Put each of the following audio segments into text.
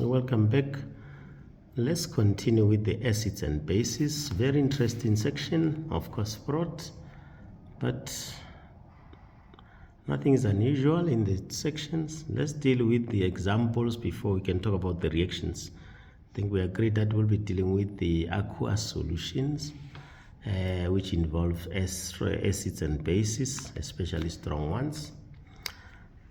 Welcome back. Let's continue with the acids and bases. Very interesting section, of course, brought, but nothing is unusual in the sections. Let's deal with the examples before we can talk about the reactions. I think we agreed that we'll be dealing with the aqueous solutions, which involve acids and bases, especially strong ones.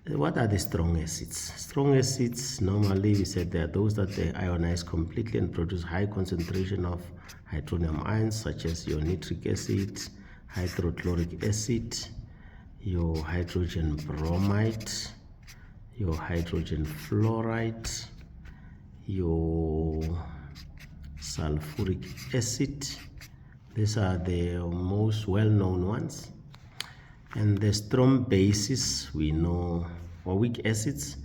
What are the strong acids? Strong acids, normally we said they are those that they ionize completely and produce high concentration of hydronium ions, such as your nitric acid, hydrochloric acid, your hydrogen bromide, your hydrogen fluoride, your sulfuric acid. These are the most well-known ones. And the strong bases, we know, or weak acids,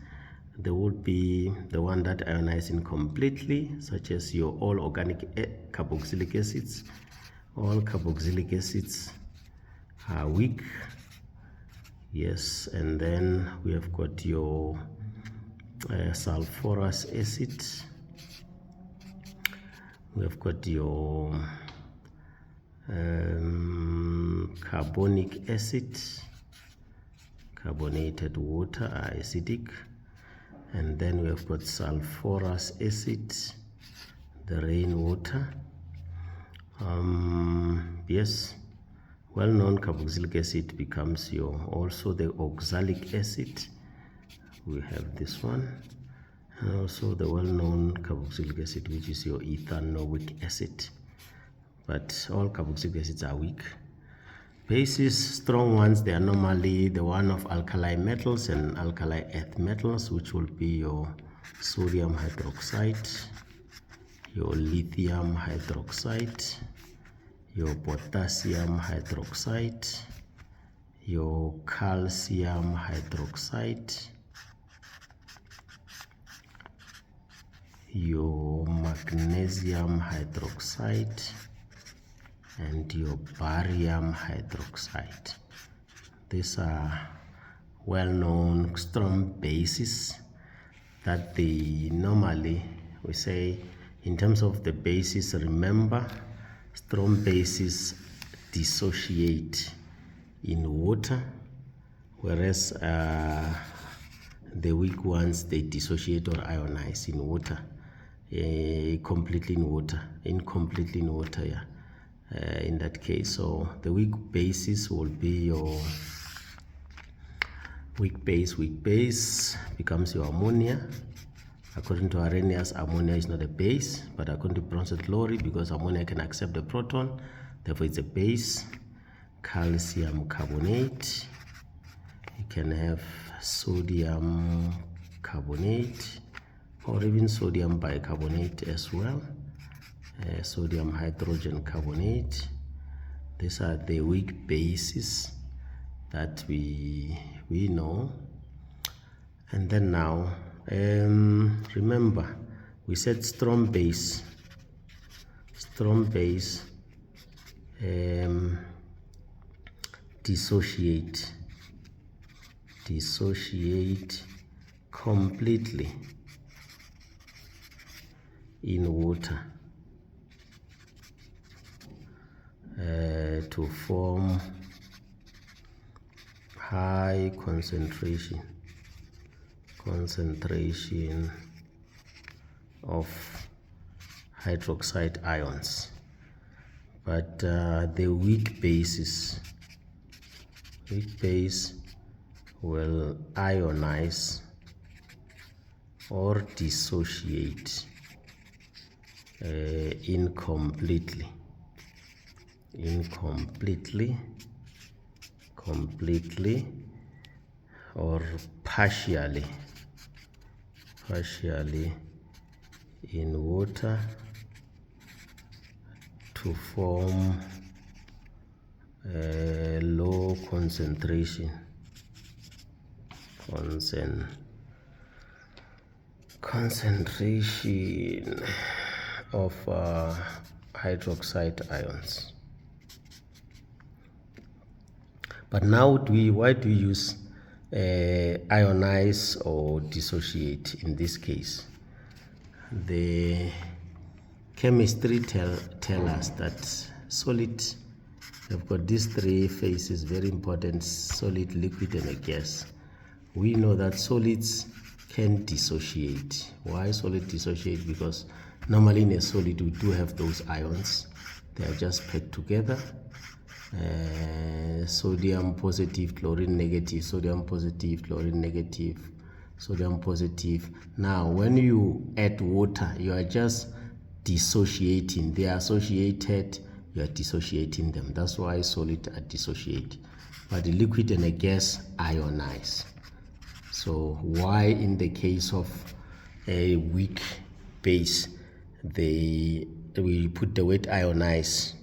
they would be the one that ionize incompletely, such as your all organic carboxylic acids. All carboxylic acids are weak. Yes, and then we have got your sulfurous acid. We have got your carbonic acid, carbonated water are acidic, and then we have got sulfurous acid, the rainwater. Yes, well-known carboxylic acid becomes your also the oxalic acid. We have this one, and also the well-known carboxylic acid, which is your ethanoic acid. But all carboxylic acids are weak. Bases, strong ones, they are normally the one of alkali metals and alkali earth metals, which will be your sodium hydroxide, your lithium hydroxide, your potassium hydroxide, your calcium hydroxide, your magnesium hydroxide, and your barium hydroxide. These are well-known strong bases that they normally, we say, in terms of the bases, remember, strong bases dissociate in water, whereas the weak ones, they dissociate or ionize in water, incompletely in water, yeah. In that case, so the weak bases will be your weak base becomes your ammonia. According to Arrhenius, ammonia is not a base, but according to Bronsted-Lowry, because ammonia can accept the proton, therefore it's a base. Calcium carbonate, you can have sodium carbonate or even sodium bicarbonate as well. Sodium hydrogen carbonate. These are the weak bases that we know. And then now, remember, we said strong base dissociate completely in water to form high concentration of hydroxide ions. But the weak base will ionize or dissociate incompletely or partially in water to form a low concentration of hydroxide ions. But now why do we use ionize or dissociate in this case? the chemistry tell us that solid, we've got these three phases, very important: solid, liquid, and a gas. We know that solids can dissociate. Why solid dissociate? Because normally in a solid we do have those ions. They are just packed together. Sodium positive, chlorine negative, sodium positive, chlorine negative, sodium positive. Now when you add water, you are just dissociating. They are associated, you are dissociating them. That's why solid are dissociate. But the liquid and a gas ionize. So why in the case of a weak base we put the word ionize,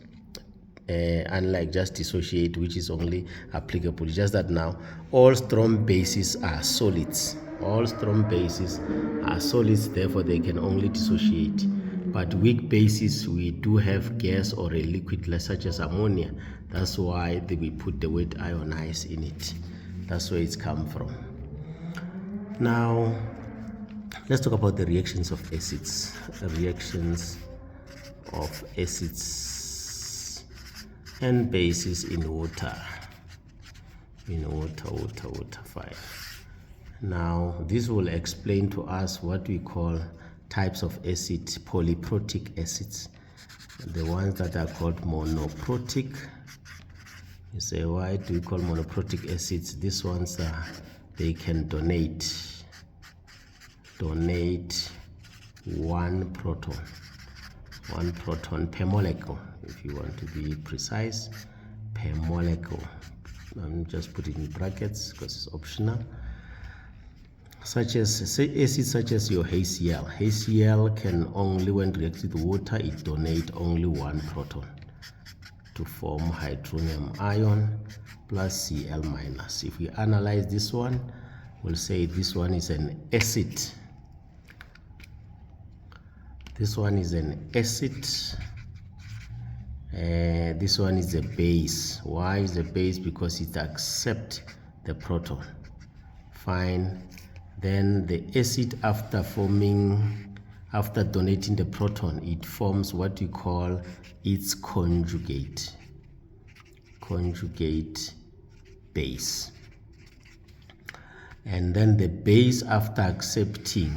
unlike just dissociate, which is only applicable. Just that now all strong bases are solids. All strong bases are solids, therefore they can only dissociate. But weak bases, we do have gas or a liquid such as ammonia. That's why we put the word ionize in it. That's where it's come from. Now let's talk about the reactions of acids. Reactions of acids and bases in water. Water 5. Now this will explain to us what we call types of acid: polyprotic acids, the ones that are called monoprotic. You say, why do we call monoprotic acids? These ones they can donate one proton per molecule, if you want to be precise, per molecule. I'm just putting in brackets because it's optional. Such as acids such as your HCl. HCl can only, when reacted with water, it donate only one proton to form hydronium ion plus Cl minus. If we analyze this one, we'll say this one is an acid. This one is an acid. This one is a base. Why is a base? Because it accepts the proton. Fine. Then the acid, after donating the proton, it forms what we call its conjugate base. And then the base, after accepting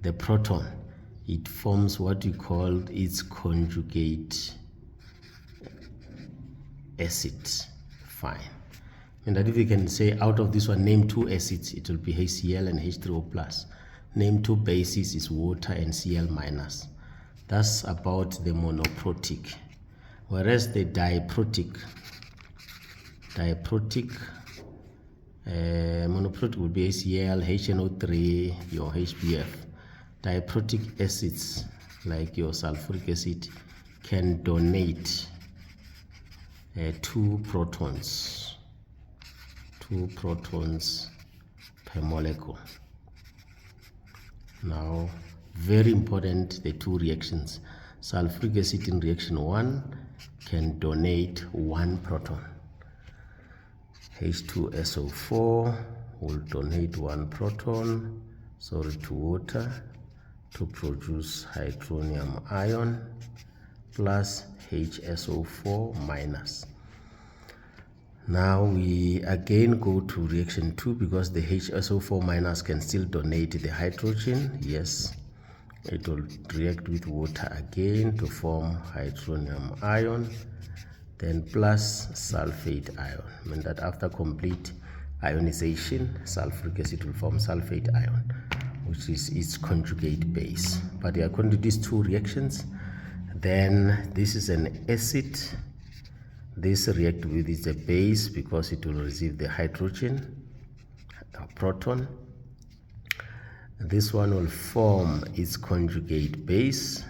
the proton, it forms what we call its conjugate acid. Fine. And that if we can say, out of this one, name two acids, it will be HCl and H3O plus. Name two bases, is water and Cl minus. That's about the monoprotic. Whereas the diprotic, monoprotic would be HCl, HNO3, your HBF. Diprotic acids, like your sulfuric acid, can donate two protons per molecule. Now, very important, the two reactions. Sulfuric acid in reaction 1 can donate one proton. H2SO4 will donate one proton, to water, to produce hydronium ion plus HSO4 minus. Now we again go to reaction 2, because the HSO4 minus can still donate the hydrogen. Yes, it will react with water again to form hydronium ion, then plus sulfate ion. I mean that after complete ionization, sulfuric acid will form sulfate ion, which is its conjugate base. But according to these two reactions, then this is an acid. This react with is a base because it will receive the hydrogen, proton. This one will form its conjugate base,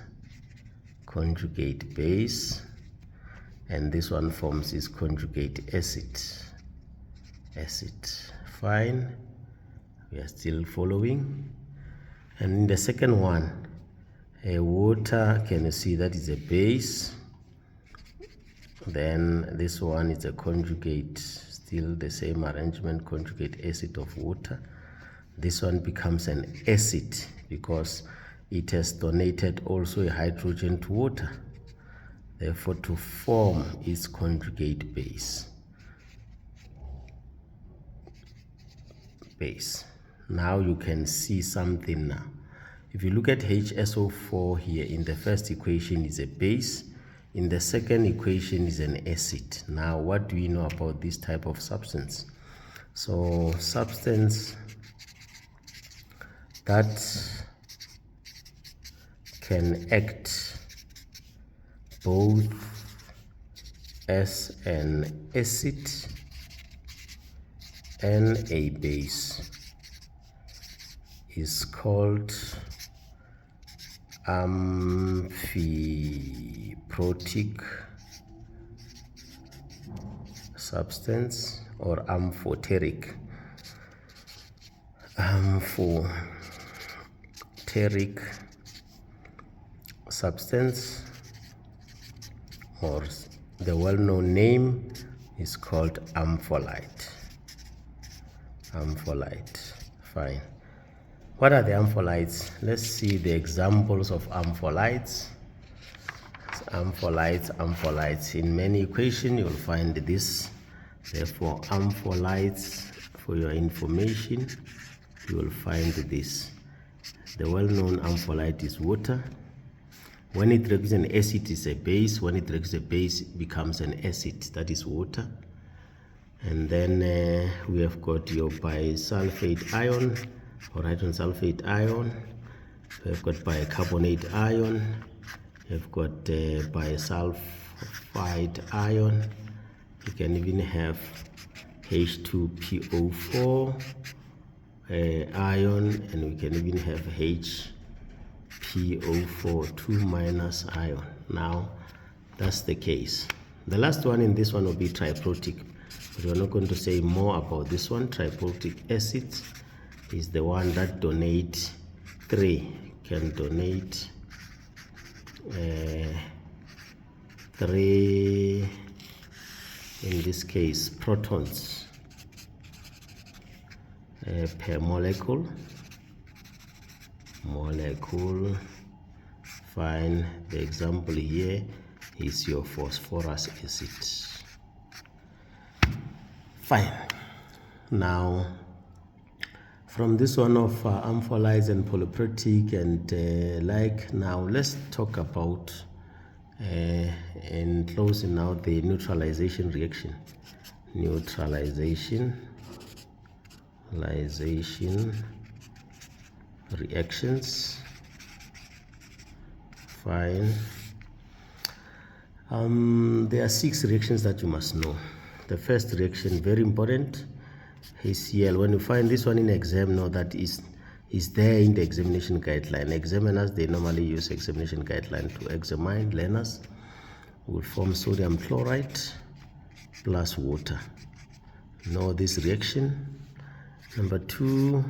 and this one forms its conjugate acid. Fine, we are still following. And in the second one, water, can you see that is a base? Then this one is a conjugate, still the same arrangement, conjugate acid of water. This one becomes an acid because it has donated also a hydrogen to water, therefore to form its conjugate base. Now you can see something now. If you look at HSO4 here, in the first equation is a base, in the second equation is an acid. Now what do we know about this type of substance? So substance that can act both as an acid and a base is called amphiprotic substance or amphoteric substance, or the well-known name is called ampholyte. Fine. What are the ampholytes? Let's see the examples of ampholytes. Ampholytes. In many equations you'll find this. Therefore, ampholytes, for your information, you will find this. The well-known ampholyte is water. When it reacts an acid, it's a base. When it reacts a base, it becomes an acid. That is water. And then we have got your bisulfate ion or hydrogen sulfate ion. We have got bicarbonate ion. We have got bisulfide ion. You can even have H2PO4 ion, and we can even have HPO4 2- ion. Now that's the case. The last one in this one will be triprotic, but we're not going to say more about this one. Triprotic acid is the one that donates 3, can donate 3, in this case, protons per molecule. Fine. The example here is your phosphorus acid. Fine. Now, from this one of ampholytes and polyprotic and now let's talk about in closing out the neutralization reaction. Reactions. Fine. There are 6 reactions that you must know. The first reaction, very important, HCl. When you find this one in exam, know that is there in the examination guideline. Examiners, they normally use examination guideline to examine learners. Will form sodium chloride plus water. Know this reaction. Number 2,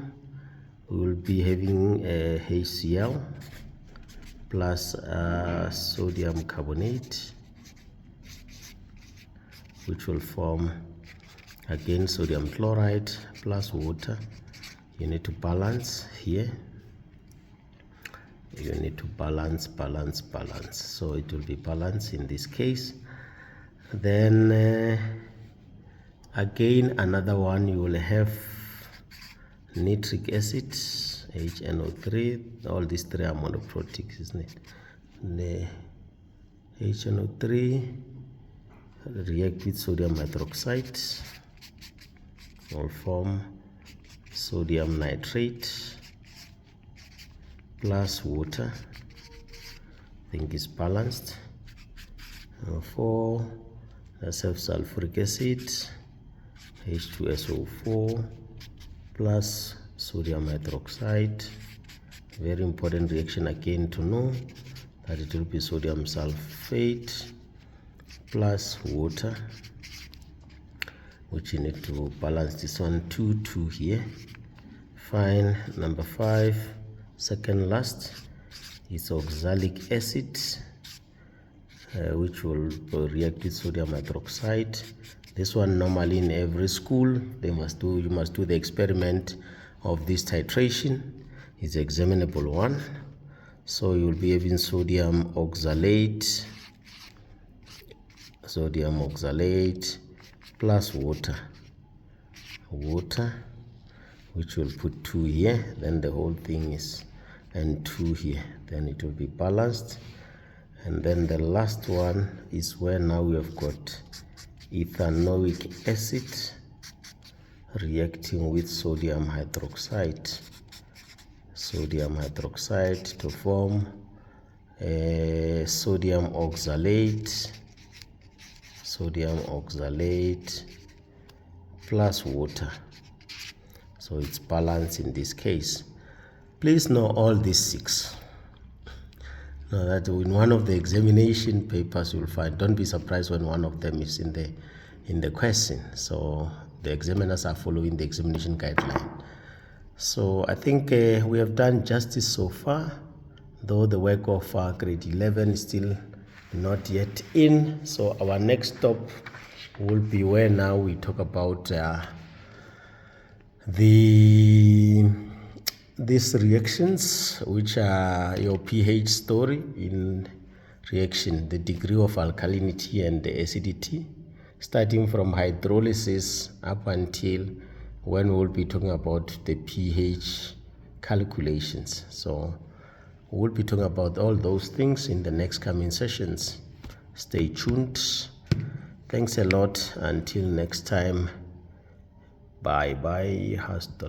we will be having HCl plus sodium carbonate, which will form again sodium chloride plus water. You need to balance here. You need to balance. So it will be balanced in this case. Then again, another one, you will have nitric acid, HNO3. All these 3 are monoprotic, isn't it? The HNO3 react with sodium hydroxide, will form sodium nitrate plus water. I think it's balanced. 4, let's have sulfuric acid, H2SO4 plus sodium hydroxide. Very important reaction again to know that it will be sodium sulfate plus water, which you need to balance this one 2 here. Fine. Number 5, second last, is oxalic acid, which will react with sodium hydroxide. This one normally in every school you must do the experiment of this titration. It's an examinable one. So you'll be having sodium oxalate plus water, which will put 2 here, then the whole thing is, and 2 here, then it will be balanced. And then the last one is where now we have got ethanoic acid reacting with sodium hydroxide to form sodium oxalate plus water. So it's balanced in this case. Please know all these 6. Now that in one of the examination papers you'll find, don't be surprised when one of them is in the question. So the examiners are following the examination guideline. So I think we have done justice so far, though the work of grade 11 is still not yet in. So our next stop will be where now we talk about these reactions, which are your pH story in reaction, the degree of alkalinity and the acidity, starting from hydrolysis up until when we'll be talking about the pH calculations. So we'll be talking about all those things in the next coming sessions. Stay tuned. Thanks a lot. Until next time. Bye bye. Hasta